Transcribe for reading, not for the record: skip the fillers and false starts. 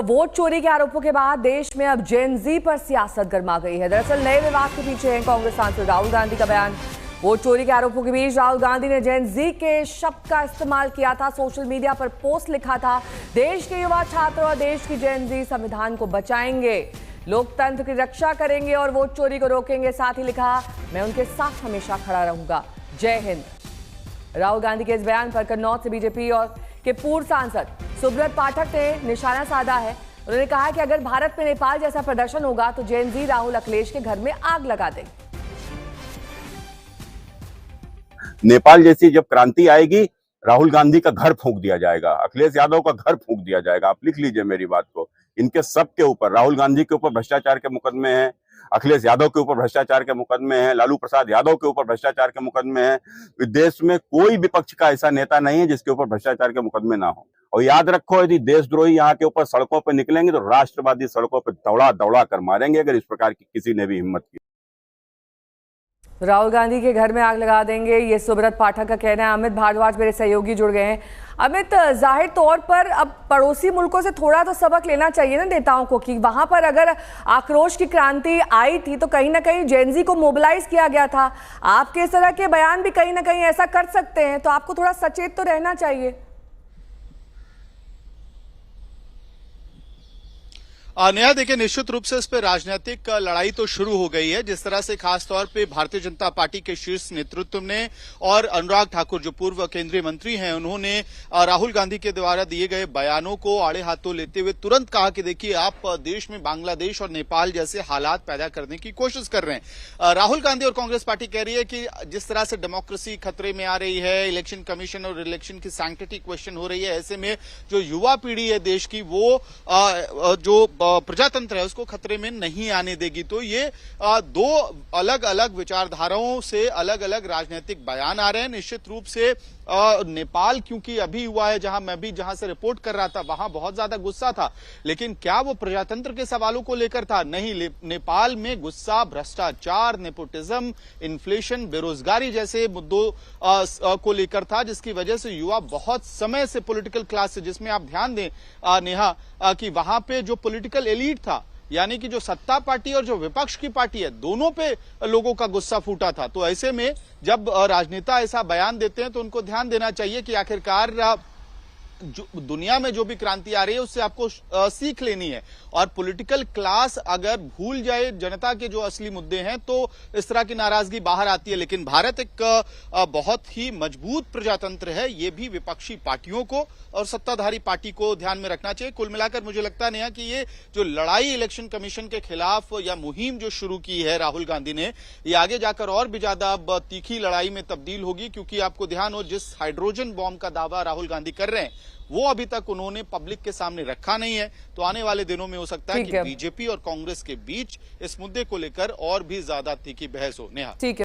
Vote चोरी के आरोपों के बाद देश में अब जेन जी पर सियासत गर्मा गई है। दरअसल नए विवाद के पीछे है कांग्रेस सांसद राहुल गांधी का बयान। वोट चोरी के आरोपों के बीच राहुल गांधी ने जेन जी के शब्द का इस्तेमाल किया था। सोशल मीडिया पर पोस्ट लिखा था, देश के युवा छात्र और देश की जेन जी संविधान को बचाएंगे, लोकतंत्र की रक्षा करेंगे और वोट चोरी को रोकेंगे। साथ ही लिखा, मैं उनके साथ हमेशा खड़ा रहूंगा, जय हिंद। राहुल गांधी के इस बयान पर कन्नौज से बीजेपी और के पूर्व सांसद सुब्रत पाठक ने निशाना साधा है। उन्होंने कहा कि अगर भारत में नेपाल जैसा प्रदर्शन होगा तो जेन जी राहुल अखिलेश के घर में आग लगा देंगे। नेपाल जैसी जब क्रांति आएगी, राहुल गांधी का घर फूंक दिया जाएगा, अखिलेश यादव का घर फूंक दिया जाएगा। आप लिख लीजिए मेरी बात को। इनके सब के ऊपर, राहुल गांधी के ऊपर भ्रष्टाचार के मुकदमे हैं, अखिलेश यादव के ऊपर भ्रष्टाचार के मुकदमे हैं, लालू प्रसाद यादव के ऊपर भ्रष्टाचार के मुकदमे हैं। देश में कोई विपक्ष का ऐसा नेता नहीं है जिसके ऊपर भ्रष्टाचार के मुकदमे ना हो। और याद रखो, यदि देशद्रोही यहाँ के ऊपर सड़कों पर निकलेंगे तो राष्ट्रवादी सड़कों पर दौड़ा दौड़ा कर मारेंगे, अगर इस प्रकार की किसी ने भी हिम्मत की। राहुल गांधी के घर में आग लगा देंगे, ये सुब्रत पाठक का कहना है। अमित भारद्वाज मेरे सहयोगी जुड़ गए हैं। अमित, जाहिर तौर पर अब पड़ोसी मुल्कों से थोड़ा तो सबक लेना चाहिए ना नेताओं को, कि वहां पर अगर आक्रोश की क्रांति आई थी तो कहीं ना कहीं जेन जी को मोबिलाइज किया गया था। आपके इस तरह के बयान भी कहीं ना कहीं ऐसा कर सकते हैं, तो आपको थोड़ा सचेत तो रहना चाहिए। नेहा, देखिए, निश्चित रूप से इस पे राजनीतिक लड़ाई तो शुरू हो गई है। जिस तरह से खासतौर पे भारतीय जनता पार्टी के शीर्ष नेतृत्व ने और अनुराग ठाकुर जो पूर्व केंद्रीय मंत्री हैं, उन्होंने राहुल गांधी के द्वारा दिए गए बयानों को आड़े हाथों लेते हुए तुरंत कहा कि देखिए, आप देश में बांग्लादेश और नेपाल जैसे हालात पैदा करने की कोशिश कर रहे हैं। राहुल गांधी और कांग्रेस पार्टी कह रही है कि जिस तरह से डेमोक्रेसी खतरे में आ रही है, इलेक्शन कमीशन और इलेक्शन की सैंक्टिटी क्वेश्चन हो रही है, ऐसे में जो युवा पीढ़ी है देश की, वो जो प्रजातंत्र है उसको खतरे में नहीं आने देगी। तो ये दो अलग अलग विचारधाराओं से अलग अलग राजनीतिक बयान आ रहे हैं। निश्चित रूप से नेपाल क्योंकि अभी हुआ है, जहां से रिपोर्ट कर रहा था वहां बहुत ज्यादा गुस्सा था, लेकिन क्या वो प्रजातंत्र के सवालों को लेकर था? नहीं, नेपाल में गुस्सा भ्रष्टाचार, नेपोटिज्म, इन्फ्लेशन, बेरोजगारी जैसे मुद्दों को लेकर था, जिसकी वजह से युवा बहुत समय से पॉलिटिकल क्लास से, जिसमें आप ध्यान दें नेहा कि वहां पे जो पॉलिटिकल एलीट था, यानी कि जो सत्ता पार्टी और जो विपक्ष की पार्टी है, दोनों पे लोगों का गुस्सा फूटा था। तो ऐसे में जब राजनेता ऐसा बयान देते हैं तो उनको ध्यान देना चाहिए कि आखिरकार जो दुनिया में जो भी क्रांति आ रही है उससे आपको सीख लेनी है। और पॉलिटिकल क्लास अगर भूल जाए जनता के जो असली मुद्दे हैं तो इस तरह की नाराजगी बाहर आती है। लेकिन भारत एक बहुत ही मजबूत प्रजातंत्र है, ये भी विपक्षी पार्टियों को और सत्ताधारी पार्टी को ध्यान में रखना चाहिए। कुल मिलाकर मुझे लगता नहीं है कि ये जो लड़ाई इलेक्शन कमीशन के खिलाफ या मुहिम जो शुरू की है राहुल गांधी ने, ये आगे जाकर और भी ज्यादा तीखी लड़ाई में तब्दील होगी। क्योंकि आपको ध्यान हो, जिस हाइड्रोजन बॉम्ब का दावा राहुल गांधी कर रहे हैं वो अभी तक उन्होंने पब्लिक के सामने रखा नहीं है। तो आने वाले दिनों में हो सकता है कि बीजेपी और कांग्रेस के बीच इस मुद्दे को लेकर और भी ज्यादा तीखी बहस हो। नेहा, ठीक है।